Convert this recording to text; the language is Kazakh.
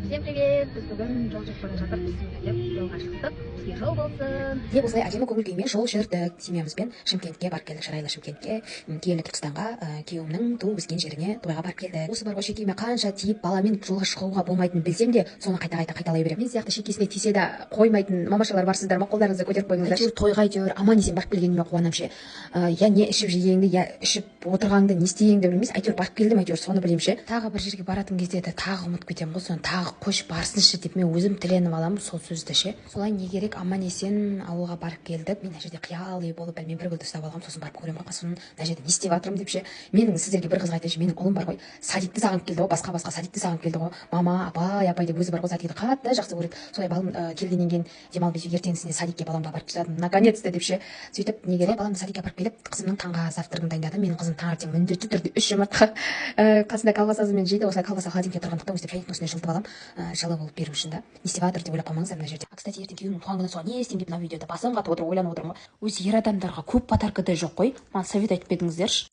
Всем привет! Біз бүгін жол жүріп бара жатырмыз деп жолға шықтық. Бізге жол болсын. Деп осылай әдемі көңіл күймен жол жүрдік. Семьямызбен Шымкентке барып келдік, Шырайлы Шымкентке, киелі Түркістанға, күйеуімнің туып өскен жеріне тойға барып келдік. Осы бар ғой, шекеме қанша тиіп баламен жолға шығуға болмайтынын білсем де, соны қайталай беремін. Мен сияқты шекесіне тисе де қоймайтын мамашалар барсыздар ма? Қолдарыңызды көтеріп қойыңыздар. Әйтеуір тойға әйтеуір аман есен барып келгеніме қуанамын ше. Я не ішіп жегенді, я ішіп отырғанды не істегенді білмейсің. Әйтеуір барып келдім, әйтеуір соны білемін ше. Тағы бір жерге баратын кезде де тағы ұмытып кетемін ғой, соны тағы қойып барсыншы деп мен өзім тіленіп аламын сол сөзді ше. Солай не керек, аман есен ауылға барып келдік. Мен мына жерде қияли болып мен бір гүлді ұстап алғам, сосын барып көремін сосын мына жерде не істеп жатырмын деп ше. Менің сіздерге бір қызық айтайыншы, менің ұлым бар ғой, садикті сағынып келді ғой, басқа садикті сағынып келді ғой. Мама, апай деп өзі бар ғой, садикті қатты жақсы көреді. Солай балым келгеннен кейін демалып ертеңгісінде садикке баламды апарып тастадым. Наконец-то деп ше. Сөйтіп не керек, баламды садикке апарып келіп, қызымның таңғы завтрагын дайындадым. Менің қызым таңертең міндетті түрде 3 жұмыртқа қасында колбасасымен жейді. Осылай колбаса холодильникте тұрғандықтан өстіп шайдың үстіне жылытып алам. Жылы болып беру үшін да. Не істеп жатыр деп ойлап қалмаңыздар мына жерде. Кстати, ертең күйеуімнің туған күні, соған не істеймін деп мына видеода басым қатып отырып ойланып отырмын ғой. Өзі ер адамдарға көп подарка да жоқ қой. Маған совет айтып бердіңіздерші.